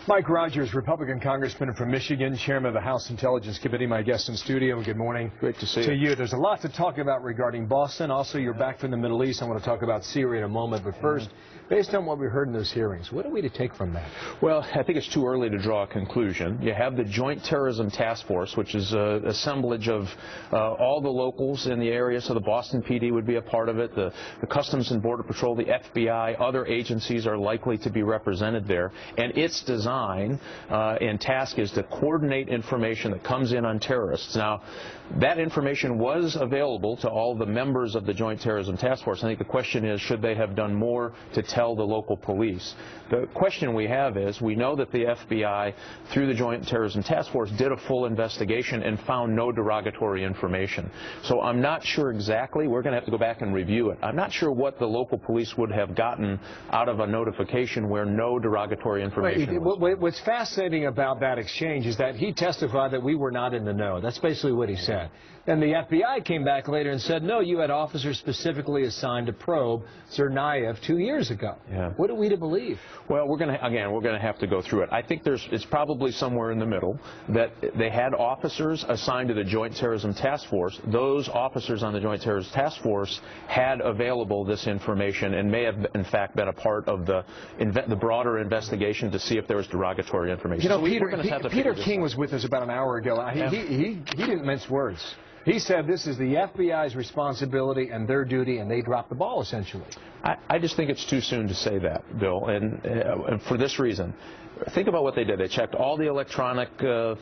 Mike Rogers, Republican Congressman from Michigan, Chairman of the House Intelligence Committee, my guest in studio. Good morning. Great to see you. There's a lot to talk about regarding Boston. Also, you're back from the Middle East. I want to talk about Syria in a moment. But first, based on what we heard in those hearings, what are we to take from that? Well, I think it's too early to draw a conclusion. You have the Joint Terrorism Task Force, which is an assemblage of all the locals in the area, so the Boston PD would be a part of it, the Customs and Border Patrol, the FBI, other agencies are likely to be represented there. And its design and task is to coordinate information that comes in on terrorists. Now, that information was available to all the members of the Joint Terrorism Task Force. I think the question is, should they have done more to tell the local police? The question we have is, we know that the FBI, through the Joint Terrorism Task Force, did a full investigation and found no derogatory information. So I'm not sure exactly. We're going to have to go back and review it. I'm not sure what the local police would have gotten out of a notification where no derogatory information was. What's fascinating about that exchange is that he testified that we were not in the know. That's basically what he said. And the FBI came back later and said, no, you had officers specifically assigned to probe Tsarnaev 2 years ago. Yeah. What are we to believe? Well, we're going to have to go through it. I think it's probably somewhere in the middle that they had officers assigned to the Joint Terrorism Task Force. Those officers on the Joint Terrorism Task Force had available this information and may have, in fact, been a part of the broader investigation to see if there was derogatory information. You know, Peter King was with us about an hour ago. He didn't mince words. He said this is the FBI's responsibility and their duty, and they dropped the ball, essentially. I just think it's too soon to say that, Bill, and for this reason. Think about what they did. They checked all the electronic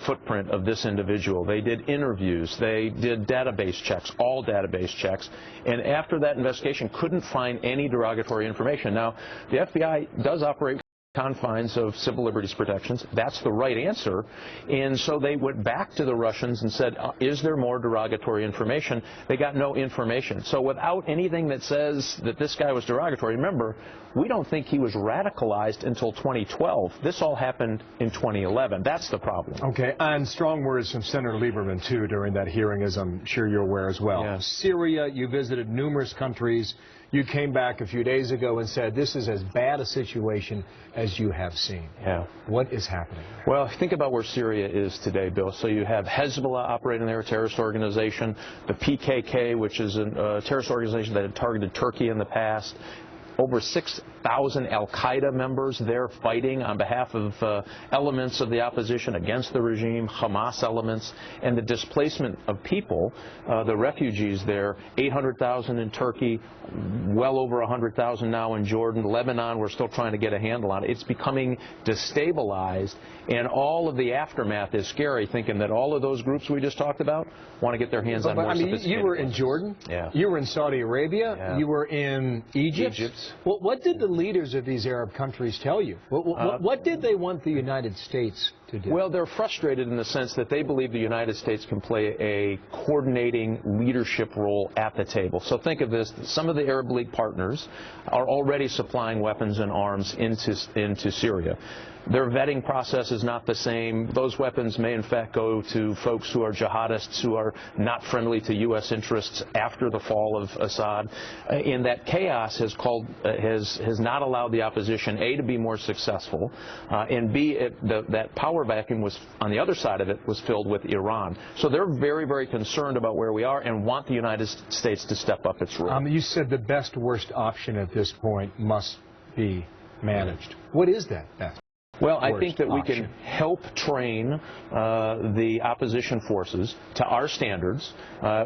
footprint of this individual. They did interviews. They did database checks, all database checks. And after that investigation, couldn't find any derogatory information. Now, the FBI does operate confines of civil liberties protections. That's the right answer. And so they went back to the Russians and said, is there more derogatory information? They got no information. So without anything that says that this guy was derogatory, remember, we don't think he was radicalized until 2012. This all happened in 2011. That's the problem. Okay, and strong words from Senator Lieberman, too, during that hearing, as I'm sure you're aware as well. Yes. Syria, you visited numerous countries. You came back a few days ago and said this is as bad a situation as you have seen. Yeah. What is happening there? Well, think about where Syria is today, Bill. So you have Hezbollah operating there, a terrorist organization, the PKK, which is a terrorist organization that had targeted Turkey in the past. Over 6,000 al-Qaeda members there fighting on behalf of elements of the opposition against the regime, Hamas elements, and the displacement of people, the refugees there, 800,000 in Turkey, well over 100,000 now in Jordan. Lebanon, we're still trying to get a handle on it. It's becoming destabilized, and all of the aftermath is scary, thinking that all of those groups we just talked about want to get their hands on more sophisticated you were in Jordan. Yeah. You were in Saudi Arabia. Yeah. You were in Egypt. Well, what did the leaders of these Arab countries tell you? What did they want the United States to do? Well, they're frustrated in the sense that they believe the United States can play a coordinating leadership role at the table. So think of this. Some of the Arab League partners are already supplying weapons and arms into Syria. Their vetting process is not the same. Those weapons may, in fact, go to folks who are jihadists, who are not friendly to U.S. interests after the fall of Assad. And that chaos has not allowed the opposition, A, to be more successful, and B, that power vacuum was, on the other side of it, was filled with Iran. So they're very, very concerned about where we are and want the United States to step up its role. You said the best worst option at this point must be managed. What is that best? Well, I think that we can help train the opposition forces to our standards.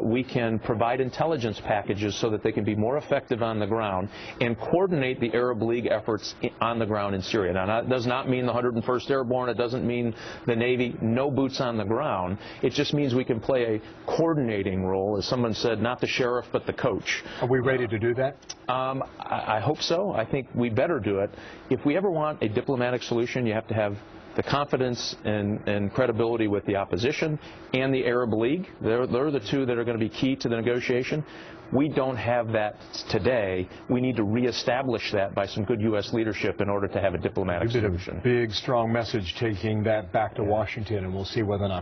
We can provide intelligence packages so that they can be more effective on the ground and coordinate the Arab League efforts on the ground in Syria. Now, that does not mean the 101st Airborne. It doesn't mean the Navy. No boots on the ground. It just means we can play a coordinating role, as someone said, not the sheriff, but the coach. Are we ready to do that? I hope so. I think we better do it. If we ever want a diplomatic solution, you have to have the confidence and credibility with the opposition and the Arab League. They're the two that are going to be key to the negotiation. We don't have that today. We need to reestablish that by some good U.S. leadership in order to have a diplomatic solution. A big, strong message taking that back to Washington, and we'll see whether or not